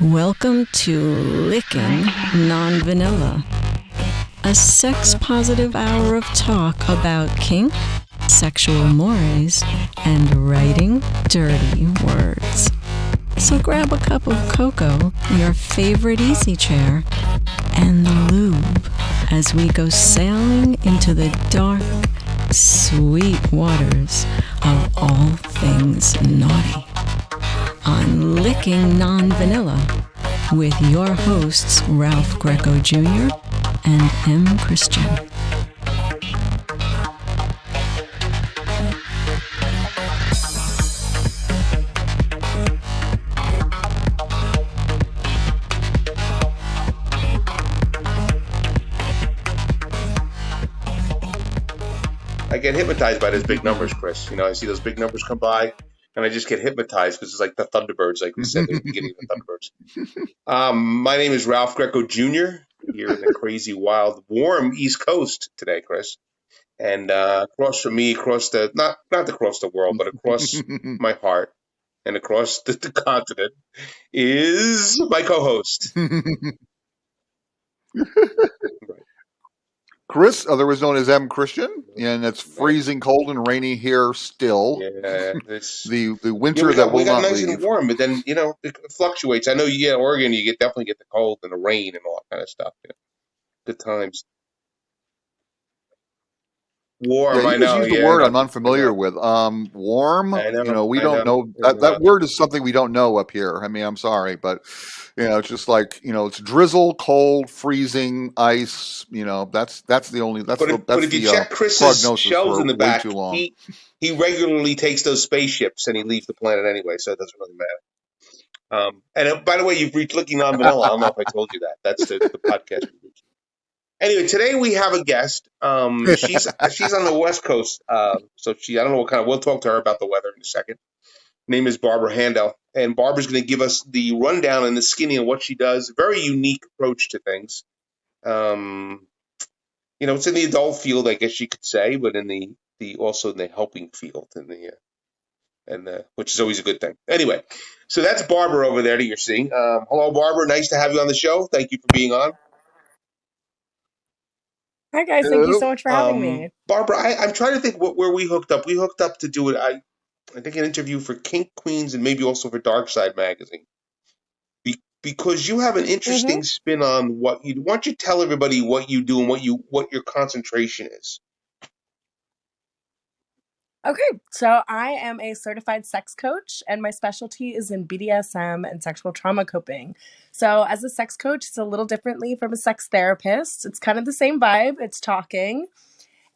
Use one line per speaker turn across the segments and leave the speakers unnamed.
Welcome to Licking Non-Vanilla, a sex-positive hour of talk about kink, sexual mores, and writing dirty words. So grab a cup of cocoa, your favorite easy chair, and the lube as we go sailing into the dark, sweet waters of all things naughty. On Licking Non-Vanilla with your hosts Ralph Greco Jr. and M. Christian.
I get hypnotized by those big numbers, Chris. You know, I see those big numbers come by, and I just get hypnotized because it's like the Thunderbirds, like we said at the beginning of the Thunderbirds. My name is Ralph Greco Jr. here in the crazy, wild, warm East Coast today, Chris. And across from me, across the not across the world, but across my heart and across the continent, is my co-host. Right.
Chris, otherwise known as M. Christian, and it's freezing cold and rainy here still.
Yeah, it's
The
yeah,
winter that
we
will
got
not
nice and
leave.
warm, but then it fluctuates. I know, yeah, Oregon, you definitely get the cold and the rain and all that kind of stuff. Yeah. Good times.
Yeah,
Warm, I
you just
know.
used a
Yeah, I
word
know.
I'm
I
unfamiliar
know.
with. Warm.
I know.
We
I
don't
know.
know that word is something we don't know up here. I mean, I'm sorry, but it's just like it's drizzle, cold, freezing, ice. That's the only
But
that's
if you
the
check Chris's
prognosis
shelves
for
in the
way
back,
too long.
he regularly takes those spaceships and he leaves the planet anyway, so it doesn't really matter. And by the way, you've reached Looking on Vanilla. I don't know if I told you that. That's the podcast. Anyway, today we have a guest. She's on the West Coast, so I don't know what kind of. We'll talk to her about the weather in a second. Name is Barbara Handel, and Barbara's going to give us the rundown and the skinny of what she does. Very unique approach to things. Um, it's in the adult field, I guess you could say, but in the also in the helping field, which is always a good thing. Anyway, so that's Barbara over there that you're seeing. Hello, Barbara. Nice to have you on the show. Thank you for being on.
Hi guys, thank you so much for having me.
Barbara, I'm trying to think where we hooked up. We hooked up to do it. I think an interview for Kink Queens and maybe also for Dark Side Magazine. Because you have an interesting spin on what you do. Why don't you tell everybody what you do and what your concentration is?
Okay, so I am a certified sex coach and my specialty is in BDSM and sexual trauma coping. So as a sex coach, it's a little differently from a sex therapist. It's kind of the same vibe. It's talking.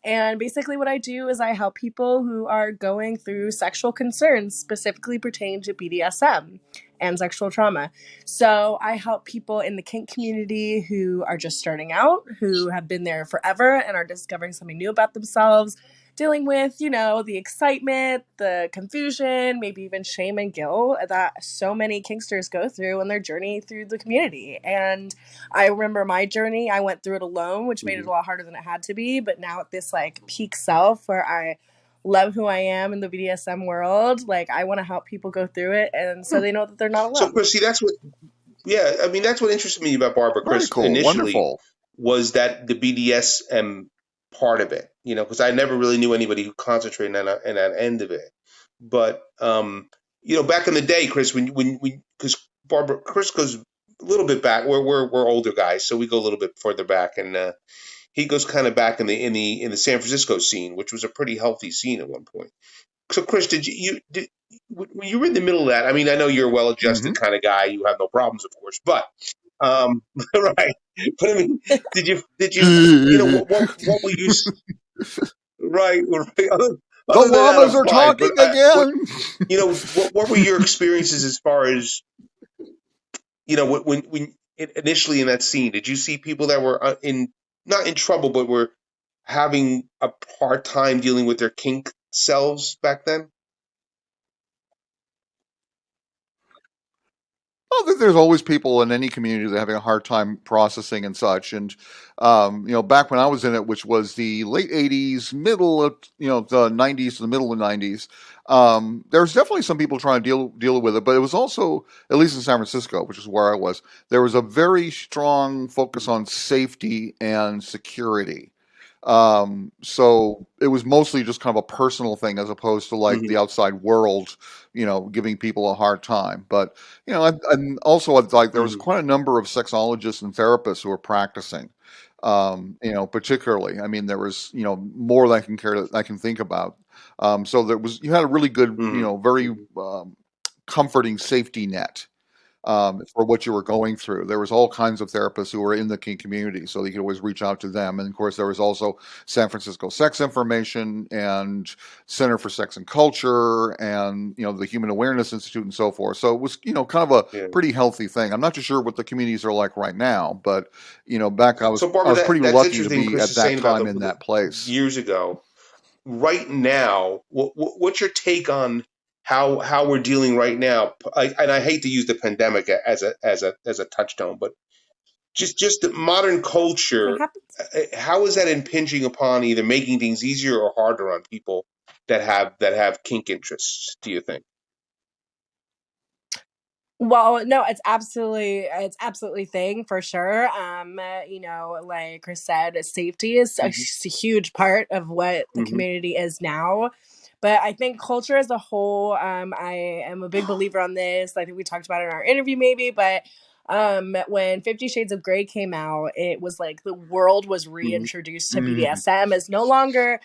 And basically what I do is I help people who are going through sexual concerns specifically pertaining to BDSM and sexual trauma. So I help people in the kink community who are just starting out, who have been there forever and are discovering something new about themselves, dealing with, the excitement, the confusion, maybe even shame and guilt that so many kinksters go through in their journey through the community. And I remember my journey, I went through it alone, which made it a lot harder than it had to be. But now at this peak self where I love who I am in the BDSM world, I want to help people go through it and so they know that they're not alone.
So, Chris, see, that's what interested me about Barbara,
Very
Chris,
cool.
initially
Wonderful.
was that the BDSM part of it, because I never really knew anybody who concentrated on that end of it. But, back in the day, Chris, because Chris goes a little bit back. We're older guys, so we go a little bit further back, and he goes kind of back in the San Francisco scene, which was a pretty healthy scene at one point. So, Chris, when you were in the middle of that? I mean, I know you're a well-adjusted kind of guy. You have no problems, of course, but right. But I mean, did you what were you right?
The
Other than that,
llamas
I'm
are
fine. But
talking again.
what were your experiences as far as when initially in that scene? Did you see people that were not in trouble, but were having a hard time dealing with their kink selves back then?
Well, there's always people in any community that are having a hard time processing and such. And, back when I was in it, which was the late 80s, middle of, the 90s to the middle of the 90s, there's definitely some people trying to deal with it. But it was also, at least in San Francisco, which is where I was, there was a very strong focus on safety and security. So it was mostly just kind of a personal thing as opposed to like
Hmm.
the outside world, giving people a hard time. But and also like there was
Hmm.
quite a number of sexologists and therapists who were practicing. Particularly, I mean, there was more than I can think about. So you had a really good,
Hmm.
very comforting safety net for what you were going through. There was all kinds of therapists who were in the kink community, so you could always reach out to them. And of course, there was also San Francisco Sex Information and Center for Sex and Culture, and the Human Awareness Institute and so forth. So it was kind of a
Yeah.
pretty healthy thing. I'm not too sure what the communities are like right now, but back
So
I
Barbara,
was pretty
that's
lucky to
interesting.
be
Chris
at
is
that
saying about
time in
the
that place.
years ago. Right now, what's your take on how we're dealing right now? And I hate to use the pandemic as a touchstone, but just the modern
It
culture.
happens.
How is that impinging upon either making things easier or harder on people that have kink interests? Do you think?
Well, no, it's absolutely thing for sure. Like Chris said, safety is
Hmm.
a huge part of what the
Hmm.
community is now. But I think culture as a whole, I am a big believer on this. I think we talked about it in our interview maybe, but when 50 Shades of Grey came out, it was like the world was
Hmm.
reintroduced to
Mm,
BDSM as no longer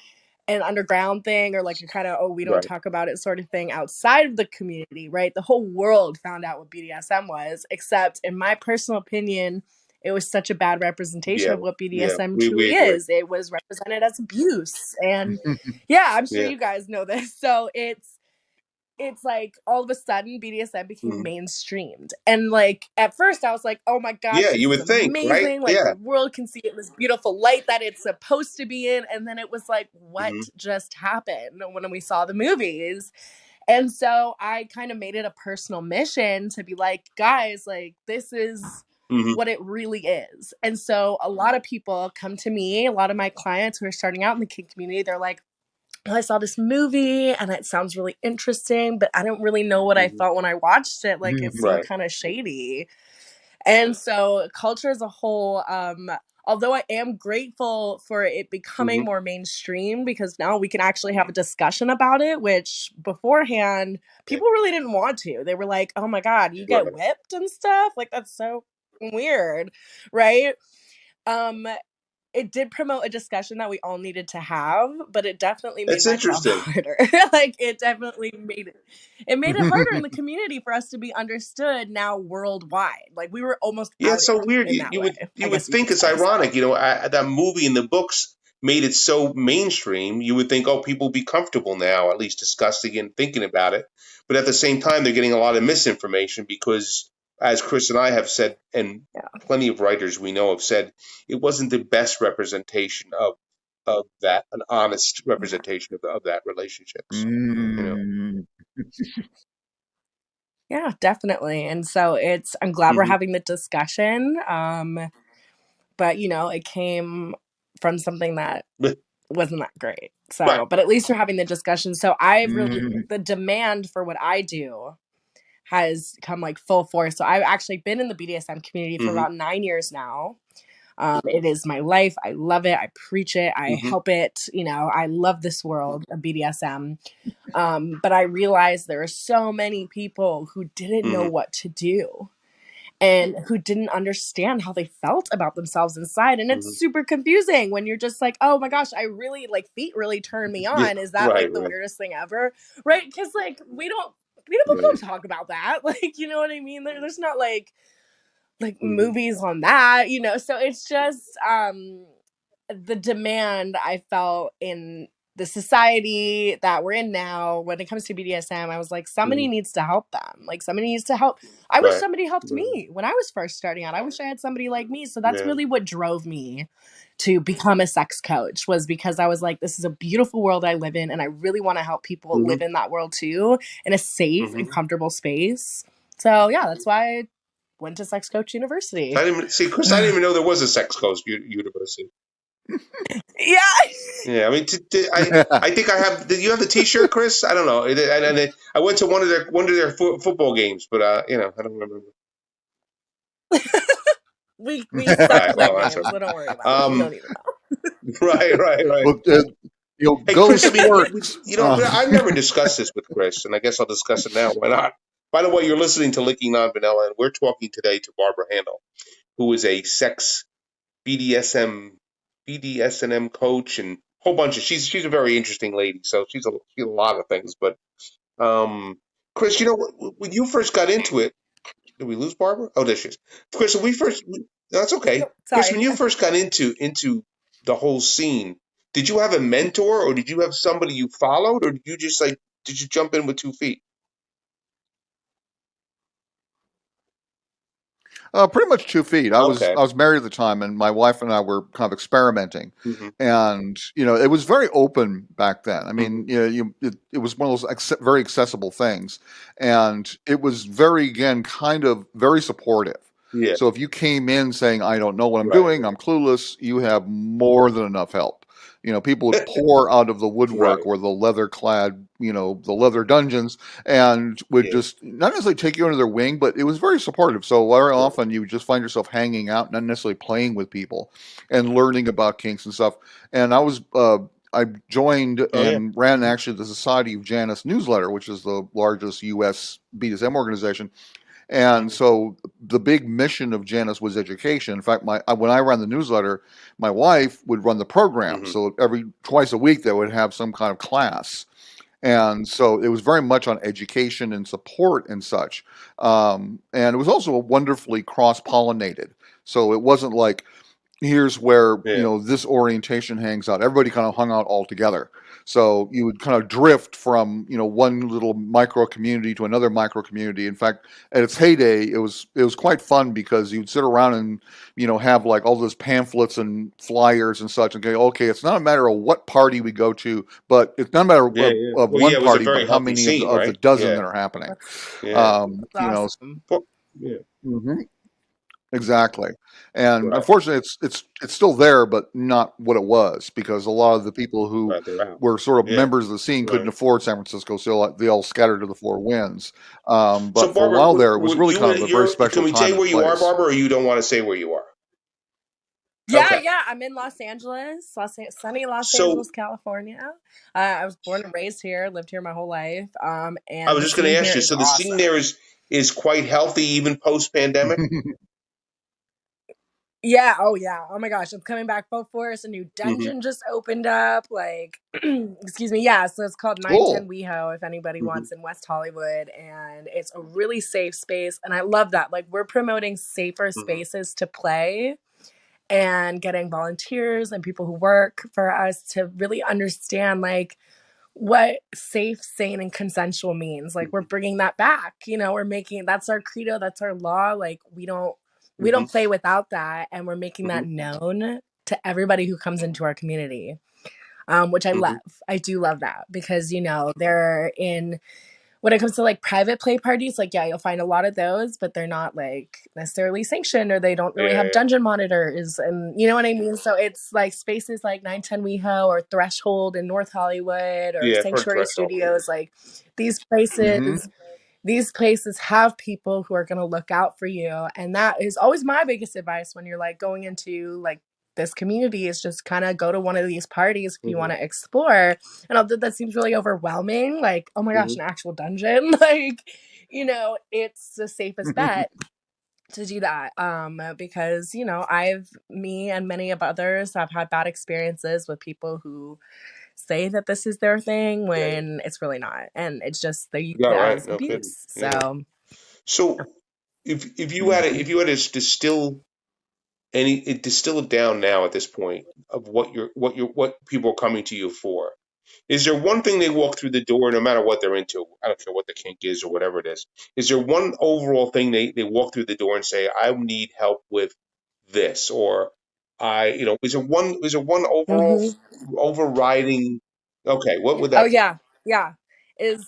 an underground thing or like a kind of, oh, we don't
Right.
talk about it sort of thing outside of the community, right? The whole world found out what BDSM was, except in my personal opinion, it was such a bad representation
Yeah.
of what
Yeah.
BDSM
We
truly
agree.
is. It was represented as abuse. And yeah, I'm sure
Yeah.
you guys know this. So it's like all of a sudden BDSM became
Hmm.
mainstreamed. And like at first I was like, oh my gosh,
Yeah.
this
You
is
would think, right?
amazing. Like the
Yeah.
world can see it in this beautiful light that it's supposed to be in. And then it was like, what
Hmm.
just happened when we saw the movies? And so I kind of made it a personal mission to be like, guys, like this is
Hmm.
what it really is. And so a lot of people come to me, a lot of my clients who are starting out in the kink community, they're like, well, I saw this movie and it sounds really interesting, but I don't really know what I
Hmm.
felt when I watched it. Like it seemed
Right.
kind of shady. And so culture as a whole, although I am grateful for it becoming
Hmm.
more mainstream because now we can actually have a discussion about it, which beforehand
Yeah.
people really didn't want to. They were like, oh my God, you get
Right.
whipped and stuff? Like that's so weird. Right. Um, it did promote a discussion that we all needed to have, but it definitely made
That's
my job
interesting.
harder. Like it definitely made it harder in
mm.
the community for us to be understood now worldwide. Like we were almost
Yeah, it's so
outed
weird.
in
You,
that
you
way,
would you
I
would
guess you
think
could
it's
say.
ironic,
So
that movie and the books made it so mainstream. You would think, oh, people will be comfortable now, at least discussing and thinking about it. But at the same time, they're getting a lot of misinformation because, as Chris and I have said, and
yeah.
plenty of writers we know have said, it wasn't the best representation of that, an honest
Yeah.
representation of that relationships. You know.
Yeah, definitely. And so I'm glad we're
Hmm.
having the discussion. But it came from something that wasn't that great.
Right.
So, but at least we're having the discussion. So I've really
Mm,
the demand for what I do has come like full force. So I've actually been in the BDSM community for
Hmm.
about 9 years now. It is my life. I love it. I preach it. I
Hmm.
help it. I love this world of BDSM. But I realized there are so many people who didn't know
Hmm.
what to do and who didn't understand how they felt about themselves inside. And it's
Hmm.
super confusing when you're just like, oh my gosh, I really like feet really turn me
Yeah.
on. Is that
Right.
like the
Right.
weirdest thing ever? Right? Because like people
Yeah.
don't talk about that. Like, you know what I mean? There's not like
Hmm.
movies on that, so it's just the demand I felt in the society that we're in now when it comes to BDSM. I was like, somebody
Hmm.
needs to help them. Like somebody needs to help. I wish
Right.
somebody helped
Right.
me when I was first starting out. I wish I had somebody like me. So that's
Yeah.
really what drove me to become a sex coach, was because I was like, this is a beautiful world I live in and I really want to help people
Hmm.
live in that world too, in a safe and
Hmm.
comfortable space. So yeah, that's why went to Sex Coach
So I
University.
didn't see, Chris. I didn't even know there was a sex coach university.
Yeah.
Yeah, I mean, I think I have. Did you have the T-shirt, Chris? I don't know. I went to one of their football games, but I don't remember.
We
All
suck
right,
with
well, that's all
names, so don't worry
right.
about it. You don't need to know.
Right.
Well,
Hey,
go
Chris. I mean,
sports.
I've never discussed this with Chris, and I guess I'll discuss it now. Why not? By the way, you're listening to Licking Non-Vanilla, and we're talking today to Barbara Handel, who is a sex BDSM BDSM coach and a whole bunch of. She's a very interesting lady. So she's a lot of things. But Chris, when you first got into it, did we lose Barbara? Oh, there she is. Chris, no, that's okay.
Nope,
Chris, when
sorry.
you first got into the whole scene, did you have a mentor or did you have somebody you followed or did you jump in with 2 feet?
Pretty much 2 feet.
Okay.
I was married at the time, and my wife and I were kind of experimenting,
Hmm.
and it was very open back then. I
Hmm.
mean, it was one of those very accessible things, and it was very again kind of very supportive.
Yeah.
So if you came in saying, "I don't know what I'm
Right.
doing, I'm clueless," you have more than enough help. People would pour out of the woodwork
Right.
or the leather clad, the leather dungeons, and would
Yeah.
just not necessarily take you under their wing, but it was very supportive. So very
Right.
often you would just find yourself hanging out, not necessarily playing with people, and learning about kinks and stuff. And I joined
Oh yeah.
and ran actually the Society of Janus newsletter, which is the largest U.S. BDSM organization. And
Hmm.
so the big mission of Janus was education. In fact, when I ran the newsletter, my wife would run the program.
Hmm.
So every twice a week they would have some kind of class, and so it was very much on education and support and such. And it was also wonderfully cross pollinated. So it wasn't like here's where
Yeah.
this orientation hangs out. Everybody kind of hung out all together. So you would kind of drift from one little micro community to another micro community. In fact, at its heyday, it was quite fun because you'd sit around and have like all those pamphlets and flyers and such, and go, okay, it's not a matter of what party we go to, but it's not a matter
Yeah. Yeah.
of
Well, yeah.
one
It was a
party, but
very
how
healthy
many of
scene,
the
right?
dozen
Yeah.
that are happening.
That's
Yeah.
awesome.
Well, yeah.
Mhm. Exactly. And
Right.
unfortunately, it's still there, but not what it was because a lot of the people who
Right. They're out.
were sort of
Yeah.
members of the scene couldn't
Right.
afford San Francisco, so they all scattered to the four winds.
So,
But for a
Barbara,
while there, it was really kind of a very
can
special
we say
time and
where you are,
place.
Barbara, or you don't want to say where you are?
Yeah,
Okay.
yeah. I'm in Los Angeles, sunny Los
So,
Angeles, California. I was born and raised here, lived here my whole life.
I
And
was
the
just going
scene
to ask
here
you.
is
So, the scene there
awesome.
is quite healthy, even post pandemic.
Yeah, oh yeah. Oh my gosh, it's coming back full force. A new
Hmm.
dungeon just opened up. Like, excuse me. Yeah, so it's called 910
Cool.
WeHo if anybody
Hmm.
wants in West Hollywood. And it's a really safe space. And I love that. Like, we're promoting safer
Hmm.
spaces to play and getting volunteers and people who work for us to really understand, like, what safe, sane, and consensual means. Like, we're
Hmm.
bringing that back. We're making that's our credo, that's our law. Like, we don't
Hmm.
play without that, and we're making that
Hmm.
known to everybody who comes into our community. Which I love.
Hmm.
I do love that because they're in when it comes to like private play parties, like, yeah, you'll find a lot of those, but they're not like necessarily sanctioned, or they don't really
Yeah.
have
Yeah.
dungeon monitors, and you know what I mean. So it's like spaces like 910 WeHo or Threshold in North Hollywood or
Yeah. I've heard
Sanctuary
threshold. Yeah.
Studios. Like, these
Hmm.
places these places have people who are going to look out for you, and that is always my biggest advice when you're like going into like this community, is just kind of go to one of these parties if you
Hmm.
want to explore. And although that seems really overwhelming, like, oh my gosh,
Hmm.
an actual dungeon, like, it's the safest bet to do that. Because me and many of others have had bad experiences with people who say that this is their thing
Yeah. Yeah.
when it's really not, and it's just they use
Yeah.
it
Right.
as
No kidding.
abuse.
Yeah.
So
So, if
Hmm.
you had to distill it down now at this point of what people are coming to you for. Is there one thing they walk through the door, no matter what they're into? I don't care what the kink is or whatever it is. Is there one overall thing they walk through the door and say, I need help with this? Or is there one overall
hmm
overriding? Okay, what would
oh
that be?
yeah, yeah, is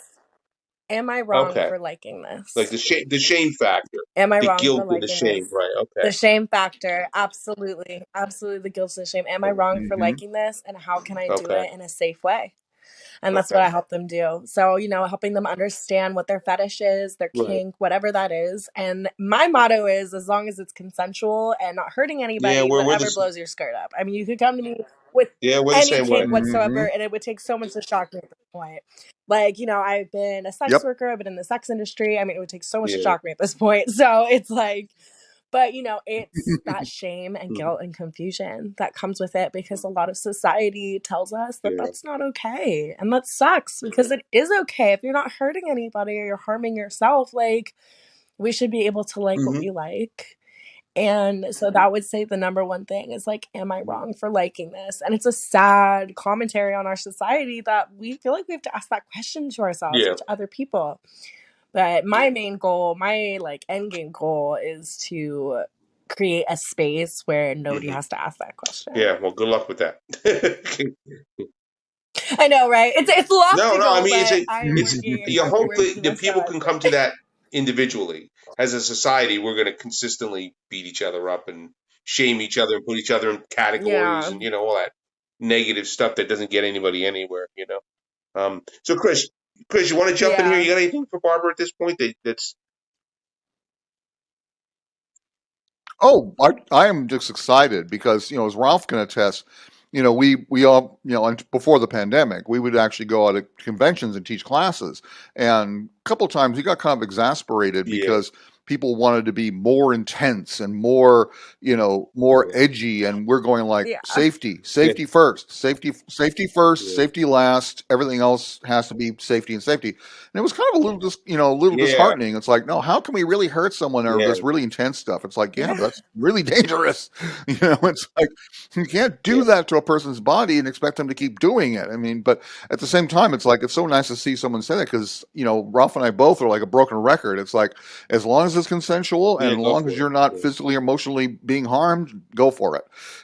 Am I wrong
Okay.
for liking
Like
this?
the shame factor,
Am I
the
wrong for
guilt and the
liking
shame.
this?
Right. Okay.
The shame factor, absolutely. Absolutely the guilt and the shame. Am I wrong for
Hmm.
liking this? And how can I do
Okay.
it in a safe way? And that's what
Okay.
I help them do. So, helping them understand what their fetish is, their
Right.
kink, whatever that is. And my motto is as long as it's consensual and not hurting
Yeah,
anybody,
we're
whatever
this.
blows your skirt up. I mean, you could come to me with
Yeah, we're the
any
same way.
kink
Hmm.
whatsoever, and it would take so much to shock me at this point. Like, I've been a sex
Yep.
worker, I've been in the sex industry. I mean, it would take so much to
Yeah.
shock me at this point. So it's like, but it's that shame and
Mhm.
guilt and confusion that comes with it because a lot of society tells us that
Yeah.
that's not okay. And that sucks because it is okay. If you're not hurting anybody or you're harming yourself, like we should be able to like what
Hmm.
we like. And so that would say the number one thing is like, am I wrong for liking this? And it's a sad commentary on our society that we feel like we have to ask that question to ourselves or
Yeah.
to other people. But my main goal, my like end game goal is to create a space where nobody
Hmm.
has to ask that question.
Yeah. Well, good luck with that.
I know, right? It's
No,
lofty
no. I
goal,
mean,
but I am
you hope that
working
the
my
people
steps.
can come to that individually. As a society, we're going to consistently beat each other up and shame each other and put each other in categories
Yeah.
and all that negative stuff that doesn't get anybody anywhere. So Chris, you want to jump in here?
Yeah.
You got anything for Barbara at this point? That's
Oh, I am just excited because, as Ralph can attest, we all, and before the pandemic, we would actually go out at conventions and teach classes. And a couple of times we got kind of exasperated
yeah,
because people wanted to be more intense and more, more
yeah,
edgy. And we're going like
Yeah.
safety,
yeah,
safety first, safety first,
yeah,
safety last. Everything else has to be safety and safety. And it was kind of a little, a little
yeah,
disheartening. It's like, no, how can we really hurt someone or
yeah,
this really intense stuff? It's like, yeah, but
Yeah.
that's really dangerous. It's like you can't
yeah,
do that to a person's body and expect them to keep doing it. I mean, but at the same time, it's like it's so nice to see someone say that because Ralph and I both are like a broken record. It's like as long as it's consensual and
yeah.
as
Go
long as
for it.
you're not
Yeah,
physically or emotionally being harmed, go for it.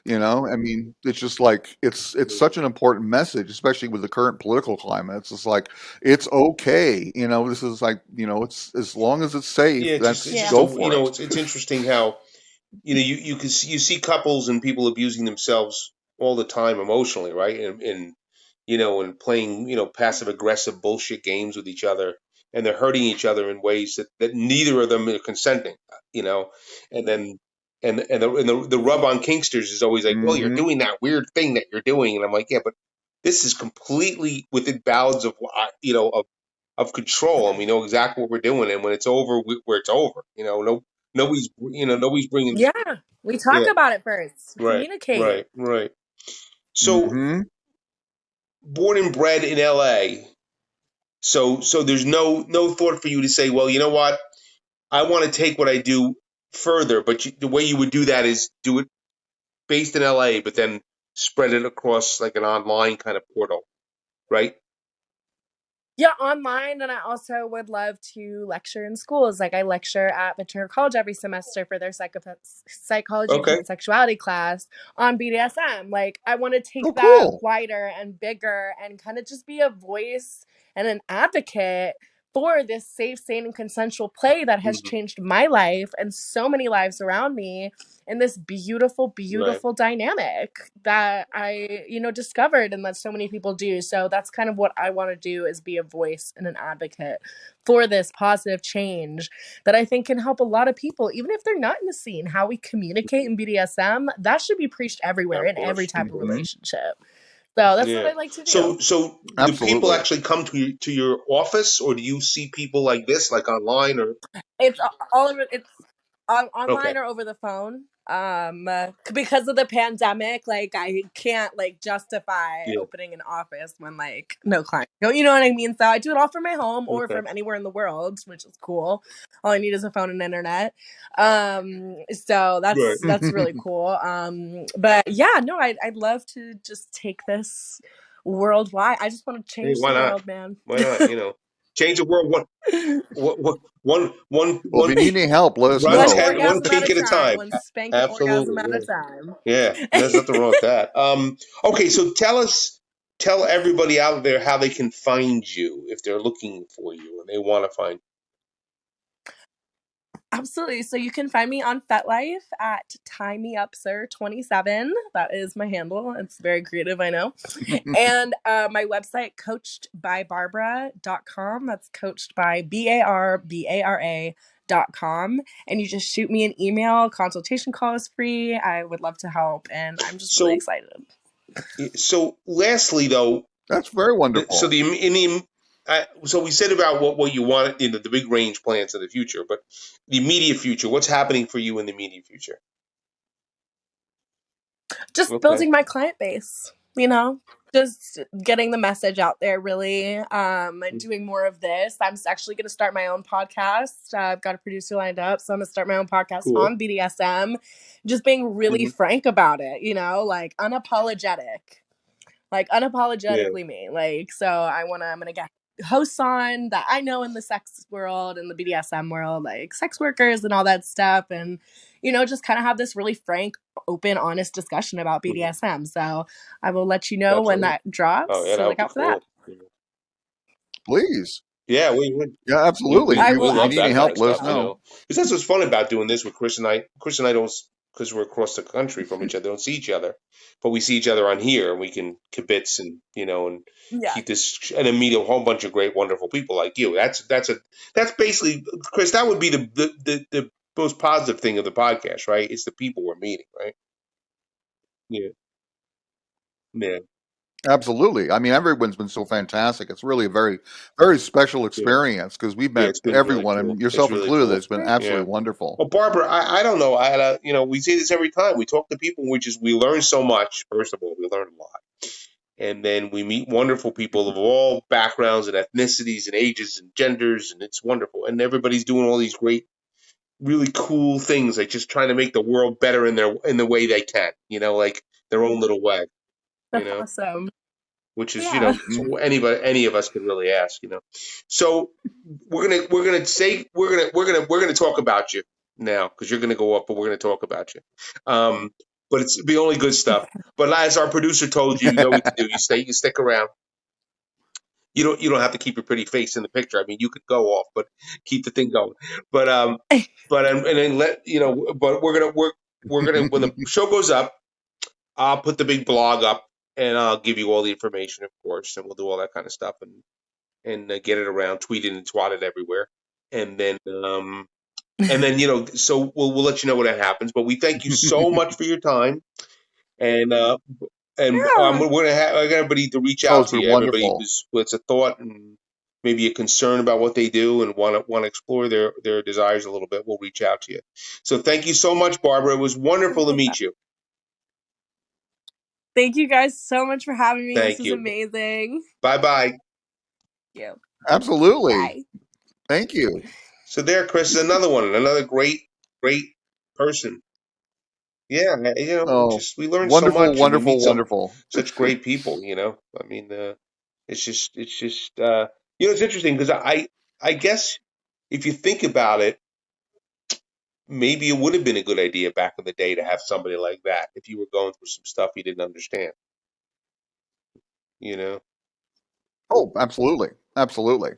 I mean, it's just like it's such an important message, especially with the current political climate. It's just like it's okay. This is like it's as long as it's
yeah.
safe,
It's
that's
Yeah.
just
go for it.
it's interesting how you see couples and people abusing themselves all the time emotionally, right? And playing passive aggressive bullshit games with each other, and they're hurting each other in ways that neither of them are consenting. You know, and then and the rub on kinksters is always like, well, you're
Hmm.
doing that weird thing that you're doing, and I'm like, yeah, but this is completely within bounds of of control, and we know exactly what we're doing, and when it's over, where it's over. No, nobody's bringing.
Yeah. We talk
Yeah,
about it first.
right,
Communicate.
right, right. So
Hmm.
born and bred in L.A. So there's no thought for you to say, well, you know what, I want to take what I do further, but the way you would do that is do it based in L.A., but then spread it across like an online kind of portal, right?
Yeah, online, and I also would love to lecture in schools. Like I lecture at Ventura College every semester for their psychology,
Okay.
kink, and sexuality class on BDSM. Like I want to
Oh,
take that
cool.
wider and bigger and kind of just be a voice and an advocate for this safe, sane, and consensual play that has
Hmm.
changed my life and so many lives around me in this beautiful,
Right.
beautiful dynamic that I, discovered and that so many people do. So that's kind of what I want to do is be a voice and an advocate for this positive change that I think can help a lot of people, even if they're not in the scene. How we communicate in BDSM, that should be preached
Yeah,
everywhere
of
in every
course,
type
of
of
course.
Hmm.
relationship. So that's what
Yeah.
I like to
So
do.
so do people
Absolutely.
actually come to your office, or do you see people like this, like online, or
It's all of it. It's
okay?
online or over the phone. Because of the pandemic, like I can't like justify
Yeah.
opening an office when like no client. You know what I mean? So I do it all from my home or
Okay.
from anywhere in the world, which is cool. All I need is a phone and internet. So
Right.
that's really cool. But yeah, no, I'd love to just take this worldwide. I just want to
Hey,
change
why
the
not?
world, man.
Why not? Change the world
Well, if you need any help, let us
one
One
know.
ten one
orgasm at
kink
a
at a
time,
time.
one spanking orgasm
Absolutely.
at a
Right.
time.
Yeah. There's nothing wrong with that. Okay. So tell us. tell everybody out there how they can find you if they're looking for you and they want to find
Absolutely. So you can find me on FetLife at TieMeUpSir27. That is my handle. It's very creative, I know. And my website, coachedbybarbara.com. That's coached by BARBARA.com. And you just shoot me an email. Consultation call is free. I would love to help. And I'm just really
So,
excited.
so lastly, though,
That's very
so
wonderful.
so we said about what you want in the big range plans of the future, but the immediate future, what's happening for you in the immediate future?
Just
Okay.
building my client base, just getting the message out there, really. Doing more of this. I'm actually going to start my own podcast. I've got a producer lined up, so I'm going to start my own podcast
Cool.
on BDSM, just being really frank about it, like unapologetic. Like
Yeah.
unapologetically me. So I'm gonna get hosts on that I know in the sex world and the BDSM world, like sex workers and all that stuff, and just kind of have this really frank, open, honest discussion about BDSM. So I will let you know when
Absolutely.
that drops.
Oh yeah,
So
that would
look
be
out for that.
cool.
Please.
Yeah, we would.
Yeah, absolutely.
I
If
will
you
Love
need any
that kind of
help, let
absolutely
us
stuff,
know.
because that's what's fun about doing this with Chris and I. Chris and I don't, because we're across the country from each other, don't see each other, but we see each other on here, and we can kibitz and and
Yeah.
keep this and then meet a whole bunch of great, wonderful people like you. That's basically, Chris. That would be the most positive thing of the podcast, right? It's the people we're meeting, right? Yeah, yeah,
Absolutely. I mean, everyone's been so fantastic. It's really a very, very special
yeah,
experience because we've
yeah.
met
It's been really
everyone,
cool.
and
It's
yourself
really
included.
cool.
It's been
Great.
Yeah.
absolutely wonderful.
Well, Barbara, I don't know. I had we say this every time. We talk to people, we learn so much. First of all, we learn a lot. And then we meet wonderful people of all backgrounds and ethnicities and ages and genders, and it's wonderful. And everybody's doing all these great, really cool things, like just trying to make the world better in the way they can, like their own little way, you
That's
know
awesome.
which is
Yeah.
Mhm.
any of us could really ask. So we're gonna talk about you now because you're gonna go up, but we're gonna talk about you. But it's the only good stuff. But as our producer told you, you know what to do. You stick around. You don't have to keep your pretty face in the picture. I mean, you could go off, but keep the thing going. But and then but we're gonna when the show goes up, I'll put the big blog up and I'll give you all the information, of course, and we'll do all that kind of stuff and get it around, tweet it and twat it everywhere, and then so we'll let you know when that happens. But we thank you so much for your time, and
Yeah.
we're gonna have everybody to reach
Oh,
out
it's
to
been
you. Everybody
wonderful.
who's a thought and maybe a concern about what they do and want to explore their desires a little bit, we'll reach out to you. So thank you so much, Barbara. It was wonderful to meet you.
Thank you guys so much for having me. This
Thank
is
you.
amazing.
Bye bye.
Thank you.
Absolutely.
Bye.
Thank you.
So there, Chris is another one, another great person. Yeah,
Oh,
we learn so
wonderful,
much, and we
wonderful,
meet
wonderful.
such great people. I mean, it's interesting because I guess if you think about it, maybe it would have been a good idea back in the day to have somebody like that if you were going through some stuff you didn't understand. You know?
Oh, absolutely. Absolutely.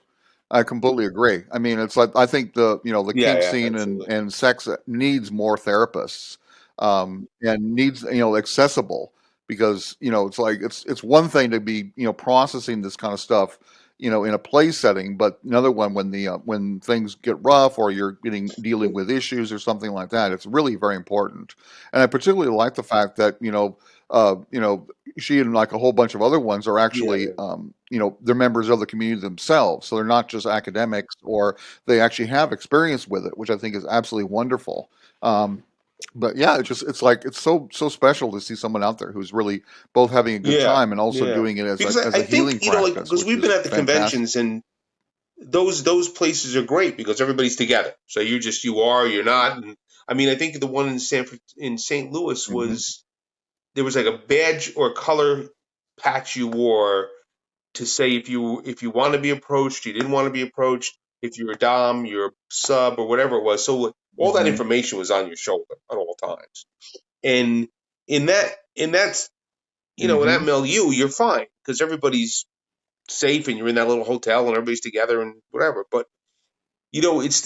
I completely agree. I mean, it's like I think the
Yeah,
kink
yeah,
scene
absolutely.
and sex needs more therapists, and needs accessible because it's like it's one thing to be processing this kind of stuff in a play setting, but another one when the when things get rough or you're dealing with issues or something like that. It's really very important, and I particularly like the fact that she and like a whole bunch of other ones are
Yeah,
actually,
yeah,
they're members of the community themselves. So they're not just academics, or they actually have experience with it, which I think is absolutely wonderful. Um, but yeah, it's like it's so special to see someone out there who's really both having a good
yeah,
time and also
yeah.
doing it as
Because
a
I
healing
think like
practice,
because
which
we've been
is
at the
fantastic.
conventions and those places are great because everybody's together. So you're not. And I mean, I think the one in St. Louis
Hmm.
was there was like a badge or color patch you wore to say if you want to be approached, you didn't want to be approached, if you're a dom, you're a sub or whatever it was. So all that
Hmm.
information was on your shoulder at all times. And in that in that
Mm-hmm.
milieu, you're fine because everybody's safe and you're in that little hotel and everybody's together and whatever. But it's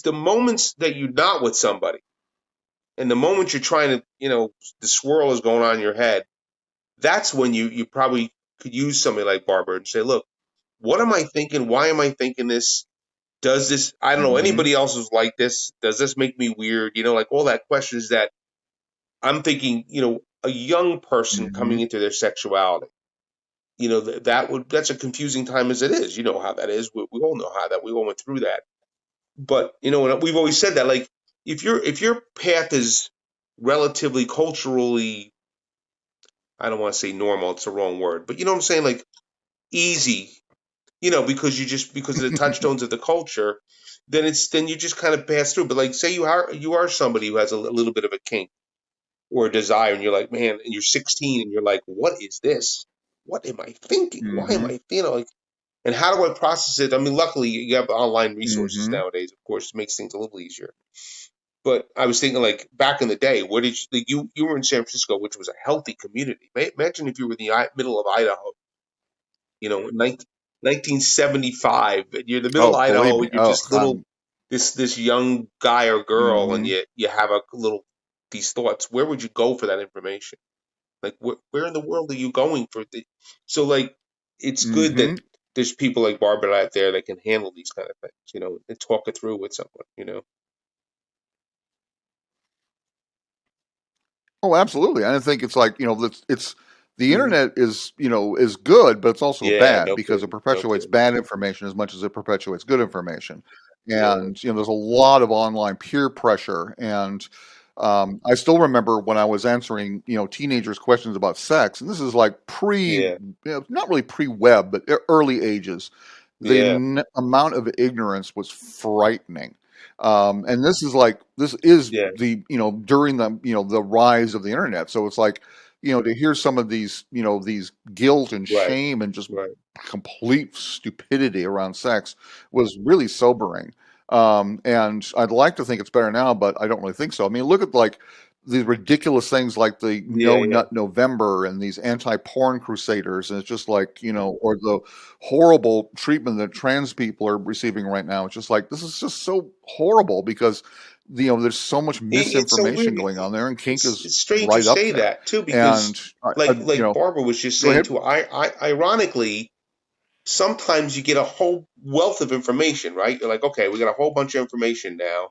the moments that you're not with somebody and the moment you're trying to, the swirl is going on in your head. That's when you probably could use somebody like Barbara and say, look, what am I thinking? Why am I thinking this? Does this, I don't know,
Mm-hmm.
anybody else is like this? Does this make me weird? Like all that questions that I'm thinking, a young person
Mm-hmm.
coming into their sexuality, that's a confusing time as it is. You know how that is. We all know how that, we all went through that. But, and we've always said that, like, if your path is relatively culturally, I don't want to say normal, it's the wrong word, but you know what I'm saying? Like easy, because of the touchstones of the culture, then you just kind of pass through. But like, say you are somebody who has a little bit of a kink or a desire, and you're like, man, and you're 16, and you're like, what is this? What am I thinking? Why am
Mm-hmm.
I, like, and how do I process it? I mean, luckily you have online resources
Mm-hmm.
nowadays, of course, it makes things a little easier. But I was thinking, like, back in the day, where did you were in San Francisco, which was a healthy community. Imagine if you were in the middle of Idaho, in 1975, and you're in the middle
Oh,
of
believe
Idaho,
me.
and you're
Oh,
just little, this young guy or girl, and
mm-hmm.
you have a little these thoughts. Where would you go for that information? Like, where in the world are you going for the? So, like, it's good
Mm-hmm.
that there's people like Barbara out there that can handle these kind of things, and talk it through with someone.
Oh, absolutely. I think it's like, it's the
Mhm.
internet is, is good, but it's also
Yeah,
bad
no
because it
kidding, no
perpetuates
kidding.
bad information as much as it perpetuates good information.
Yeah,
And, there's a lot of online peer pressure. And I still remember when I was answering, teenagers' questions about sex, and this is like
yeah,
not really pre-web, but early ages. The
yeah,
amount of ignorance was frightening. And this is
yeah.
the during the rise of the internet. So it's like to hear some of these guilt and
Right,
shame and just
right.
complete stupidity around sex was really sobering. And I'd like to think it's better now, but I don't really think so. I mean, look at like these ridiculous things like the
Yeah,
No
yeah.
Nut November and these anti-porn crusaders, and it's just like or the horrible treatment that trans people are receiving right now. It's just like this is just so horrible because there's so much
It's so weird.
misinformation going on there, and kink is
It's strange you
right up
say
there.
that too,
And
because like Barbara was just
go
saying
ahead.
too. Ironically, sometimes you get a whole wealth of information, right? You're like, okay, we got a whole bunch of information now,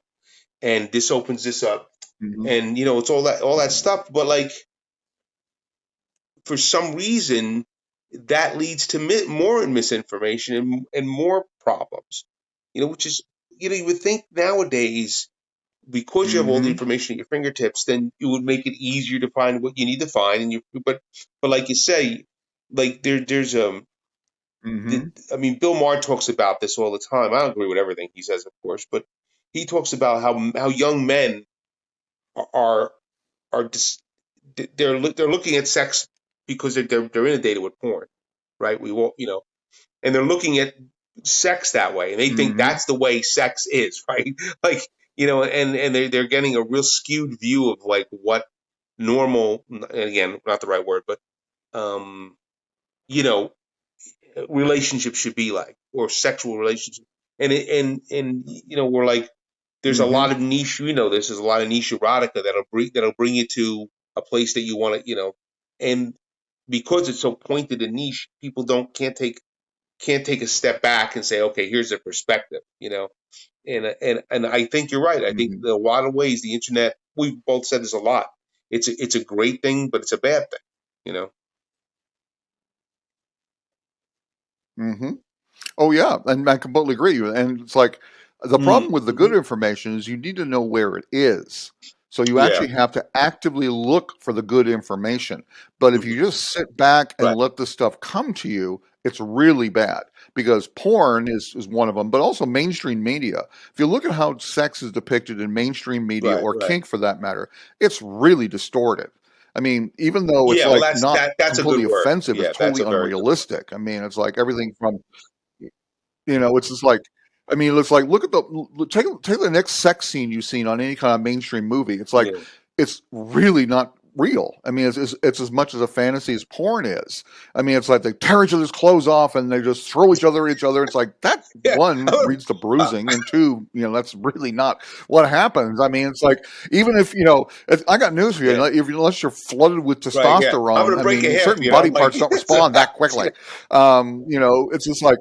and this opens this up,
Hmm.
and it's all that stuff. But like, for some reason, that leads to more misinformation and more problems. Which is, you would think nowadays, because you have all the
Hmm.
information at your fingertips, then it would make it easier to find what you need to find. But like you say, like there's
Hmm.
I mean, Bill Maher talks about this all the time. I don't agree with everything he says, of course, but he talks about how young men are are dis, they're looking at sex because they're inundated with porn, right? We will, and they're looking at sex that way, and they think
Hmm.
that's the way sex is, right? Like, and they're getting a real skewed view of like what normal, and again, not the right word, but um, you know, relationship should be like, or sexual relationship, and we're like, there's a
Hmm.
lot of niche, this is a lot of niche erotica that'll bring you to a place that you want to, and because it's so pointed and niche, people don't can't take a step back and say, okay, here's a perspective, and I think you're right. I think
Hmm.
in a lot of ways the internet. We've both said this a lot. It's a great thing, but it's a bad thing. You know.
Hmm. Oh yeah, and I completely agree. And it's like the problem with the good
Mm-hmm.
information is you need to know where it is. So you
Yeah.
actually have to actively look for the good information. But if you
Hmm.
just sit back and
Right.
let the stuff come to you, it's really bad because porn is one of them, but also mainstream media. If you look at how sex is depicted in mainstream media
Right.
or
Right.
kink for that matter, it's really distorted. I mean, even though it's
Yeah. Well,
like
that's
not
that's a good
completely
word.
offensive, it's
Yeah, that's
totally
a very good word.
unrealistic. I mean, it's like everything from it's just like, I mean, it's like look at take the next sex scene you've seen on any kind of mainstream movie. It's like
Yeah.
it's really not real. I mean, it's as much as a fantasy as porn is. I mean, it's like they tear each other's clothes off and they just throw each other at each other. It's like that,
Yeah.
one, reads to bruising, and two, that's really not what happens. I mean, it's like, even if, I got news for you,
Yeah.
unless you're flooded with
Right. Yeah. I'm
testosterone,
gonna
I
break a
mean,
hip.
certain body
Like
parts don't
it's a
respond that
fact.
quickly. It's just like,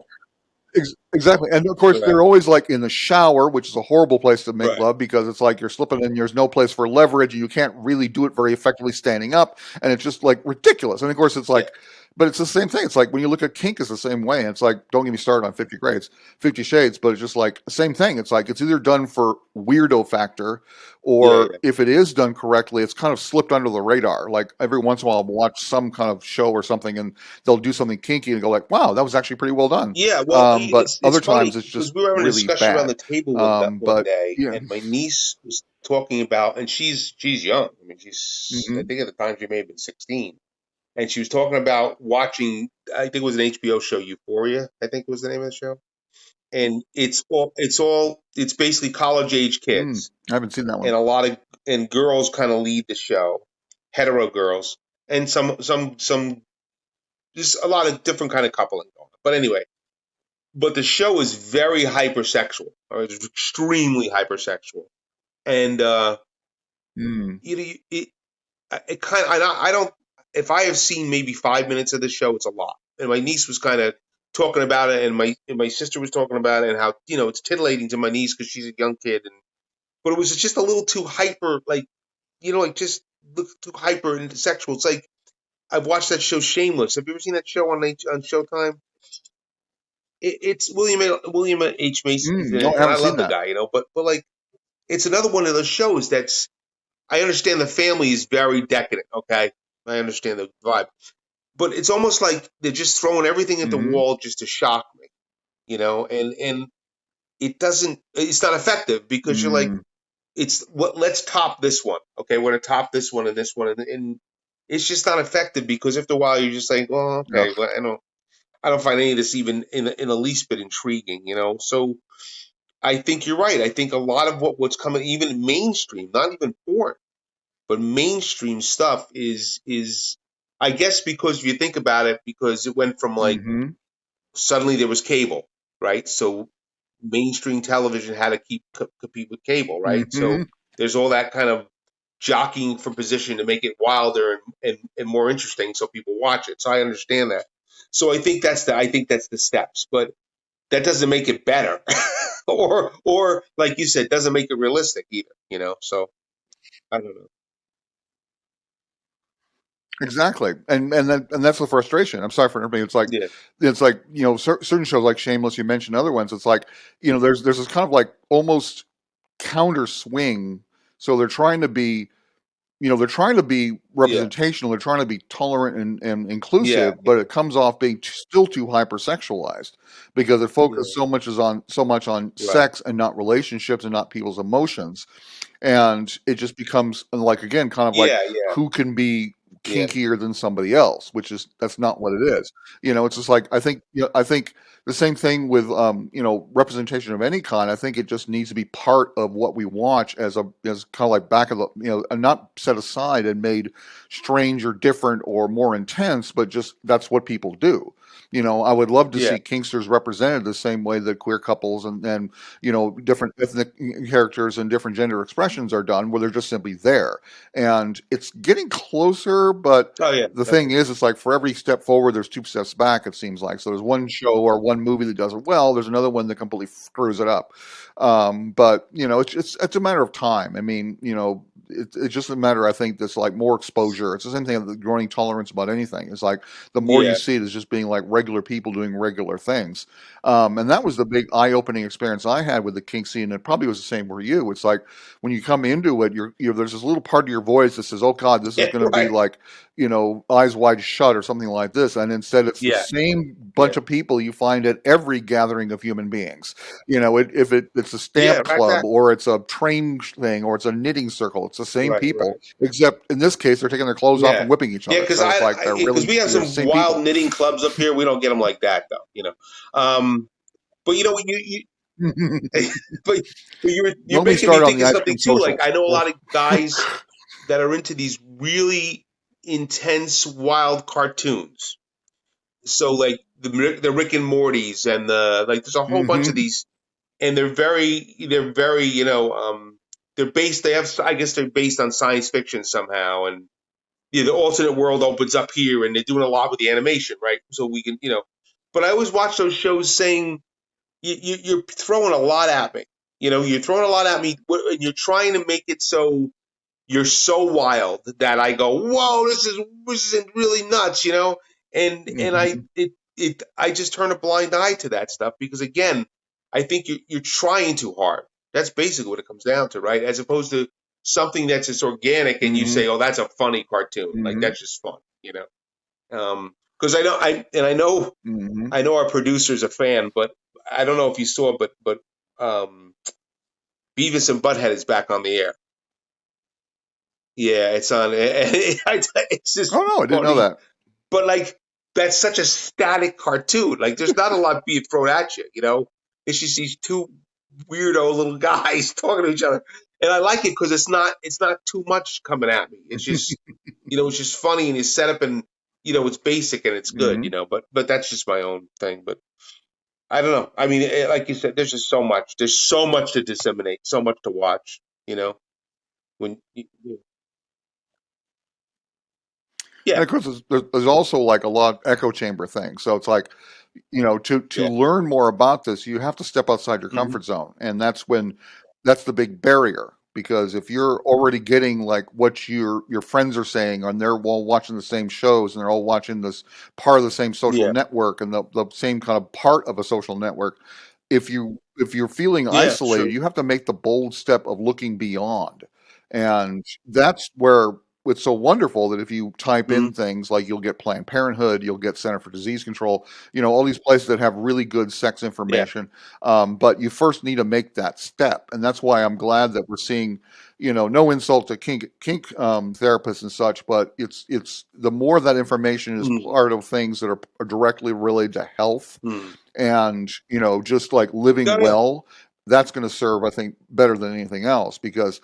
exactly. And of course,
Right.
they're always like in the shower, which is a horrible place to make
Right.
love, because it's like you're slipping and there's no place for leverage and you can't really do it very effectively standing up. And it's just like ridiculous. And of course, it's
Yeah.
like, but it's the same thing. It's like when you look at kink, it's the same way. And it's like, don't get me started on 50 Shades, but it's just like the same thing. It's like it's either done for weirdo factor,
Yeah.
or
Yeah.
if it is done correctly, it's kind of slipped under the radar. Like every once in a while, I'll watch some kind of show or something and they'll do something kinky and go like, wow, that was actually pretty well done.
Yeah. Well,
But
it's
other
funny
times it's
because
just
we were having a
really
discussion around
bad.
the table one
But
day,
yeah.
and my niece was talking about, and she's young. I mean, I
Hmm.
think at the time she may have been 16, and she was talking about watching. I think it was an HBO show, Euphoria. I think was the name of the show, and it's basically college age kids,
I haven't seen that
and
one.
a lot of and girls kind of lead the show, hetero girls, and some just a lot of different kind of coupling going on. But anyway, but the show is very hypersexual, or it's extremely hypersexual, and
Mm.
it kind of I don't if I have seen maybe 5 minutes of the show, it's a lot. And my niece was kind of talking about it, and my sister was talking about it, and how it's titillating to my niece because she's a young kid, and but it was just a little too hyper, like like just too hyper and sexual. It's like I've watched that show Shameless. Have you ever seen that show on Showtime? It's William H Macy is in
No,
it,
I
and I
haven't seen
love the
that.
guy, but like it's another one of those shows that's I understand the family is very decadent. Okay, I understand the vibe, but it's almost like they're just throwing everything at the
Hmm.
wall just to shock me, and it's not effective because you're like
Mm.
it's what let's top this one. Okay, we're gonna top this one and this one, and it's just not effective because after a while you're just like, well, okay,
Ugh.
well, I don't find any of this even in the least bit intriguing. So I think you're right. I think a lot of what's coming, even mainstream, not even porn, but mainstream stuff is I guess because if you think about it, because it went from like
Hmm.
suddenly there was cable, right? So mainstream television had to compete with cable, right? So
Hmm.
there's all that kind of jockeying for position to make it wilder and more interesting, so people watch it. So I understand that. So I think that's the steps, but that doesn't make it better, or like you said, doesn't make it realistic either. So I don't know.
Exactly, and that's the frustration. I'm sorry for everybody.
Yeah,
It's like certain shows like Shameless. You mentioned other ones. It's like there's this kind of like almost counter swing. So they're trying to be
yeah,
representational. They're trying to be tolerant and
yeah,
inclusive, but it comes off being still too hypersexualized because it focuses
yeah.
so much on
Right.
sex and not relationships and not people's emotions, and it just becomes like, again, kind of like,
Yeah, yeah,
who can be
yeah,
kinkier than somebody else, which is that's not what it is. It's just like, I think the same thing with representation of any kind. I think it just needs to be part of what we watch as kind of like back of the and not set aside and made strange or different or more intense, but just that's what people do. I would love to
yeah,
see kinksters represented the same way that queer couples and different ethnic characters and different gender expressions are done, where they're just simply there. And it's getting closer, but
oh yeah,
the thing
definitely.
is, it's like for every step forward, there's two steps back, it seems like. So there's one show or one movie that does it well, there's another one that completely screws it up. But it's a matter of time. I mean, it's just a matter, I think, that's like more exposure. It's the same thing with growing tolerance about anything. It's like the more you
Yeah,
see it as just being like regular people doing regular things. And that was the big eye-opening experience I had with the kink scene, and it probably was the same for you. It's like when you come into it, there's this little part of your voice that says, "Oh God, this is
yeah,
going to be
right.
like, Eyes Wide Shut or something like this," and instead it's the
Yeah,
same
yeah,
bunch of people you find at every gathering of human beings. If it's a
yeah.
stamp club
Exactly.
or it's a train thing or it's a knitting circle, it's the same
Right,
people,
right.
except in this case they're taking their clothes off
Yeah,
and whipping each
yeah.
other.
Because
So it's like
because we have
they're the
some
same
wild
people.
knitting clubs up here. We don't get them like that though. Um, but but you're
Don't be
making me
started on
think
the
of
ice
something
cream
too. Like
social.
I know a
Ugh.
lot of guys. that are into these really intense, wild cartoons. So like the Rick and Mortys and there's a whole bunch of
Mm-hmm.
these, and they're very they're based. They have, I guess they're based on science fiction somehow, and the alternate world opens up here, and they're doing a lot with the animation, right? So we can, But I always watch those shows saying you're throwing a lot at me. You're throwing a lot at me, and you're trying to make it so you're so wild that I go, whoa, this is really nuts, and
Mm-hmm.
I just turn a blind eye to that stuff because again, I think you're trying too hard. That's basically what it comes down to, right? As opposed to something that's just organic and you
Mm-hmm.
say, oh, that's a funny cartoon, like
Mm-hmm.
that's just fun. Because
Mm-hmm.
I know our producer's a fan, but I don't know if you saw, but um, Beavis and Butthead is back on the air. Yeah, it's on. It's just
Oh no, I didn't know
funny,
that.
but like that's such a static cartoon. Like there's not a lot being thrown at you. It's just these two weirdo little guys talking to each other, and I like it because it's not too much coming at me. It's just it's just funny and it's set up and it's basic and it's good.
Mm-hmm.
But that's just my own thing. But I don't know. I mean, like you said, there's just so much. There's so much to disseminate, so much to watch. When
And
yeah,
of course, there's also like a lot of echo chamber things. So it's like, to
yeah,
learn more about this, you have to step outside your
hmm
comfort zone, and that's the big barrier. Because if you're already getting like what your friends are saying, and they're all watching the same shows, and they're all watching this part of the same social
yeah,
network, and the same kind of part of a social network, if you're feeling
yeah,
isolated,
true.
you have to make the bold step of looking beyond, and that's where it's so wonderful that if you type
hmm
in things like you'll get Planned Parenthood, you'll get Center for Disease Control, all these places that have really good sex
Yeah,
information. But you first need to make that step, and that's why I'm glad that we're seeing, no insult to kink therapists and such, but it's the more that information is
mm
part of things that are directly related to health
mm.
and just like living
No, no,
well, that's going to serve, I think, better than anything else, because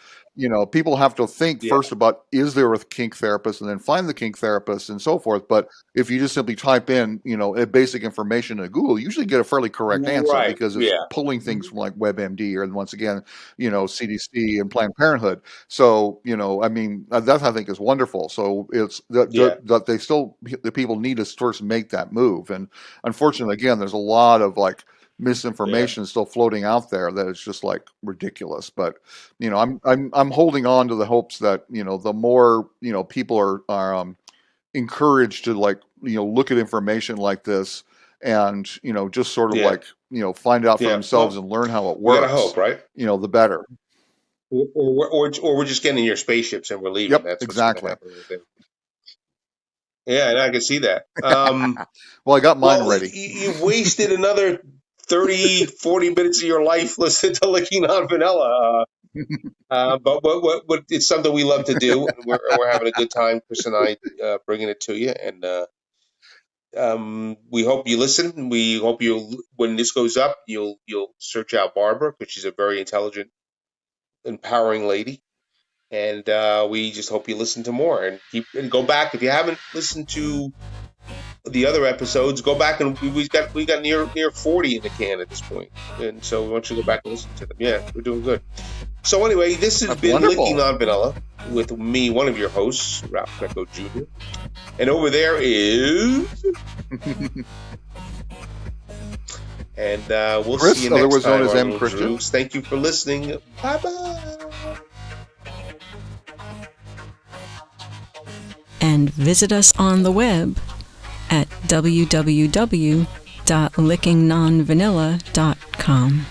people have to think
yeah,
first about, is there a kink therapist, and then find the kink therapist and so forth. But if you just simply type in a basic information in Google, you usually get a fairly correct answer,
right,
because it's
yeah,
pulling things
hmm
from like WebMD, or once again CDC and Planned Parenthood. So I mean, that I think is wonderful. So it's
yeah,
that the people need to first make that move. And unfortunately, again, there's a lot of like
yeah,
misinformation still floating out there that is just like ridiculous. But I'm holding on to the hopes that the more people are encouraged to like look at information like this, and just sort of
yeah,
like find out for
yeah.
themselves
Well,
and learn how it
we gotta
works,
hope, right?
the better.
Or we're just getting in your spaceships and we're leaving.
Yep,
That's what's gonna
exactly.
happen right there. Yeah, and I can see that.
Well, I got mine
Well,
ready.
you've wasted another 30, 40 minutes of your life listening to Licking on Vanilla. But it's something we love to do, and we're having a good time, Chris and I, bringing it to you. And we hope you listen. We hope when this goes up, you'll search out Barbara, because she's a very intelligent, empowering lady. And we just hope you listen to more and go back if you haven't listened to the other episodes. Go back, and we got near 40 in the can at this point, and so we want you to go back and listen to them. Yeah, we're doing good. So anyway, this has
That's
been Licking
wonderful.
on Vanilla with me, one of your hosts, Ralph Greco Jr. And over there is, and we'll see
Chris,
you next
otherwise known
time,
as
our
M.
little
Christian.
Droogs. Thank you for listening. Bye bye.
And visit us on the web at www.lickingnonvanilla.com.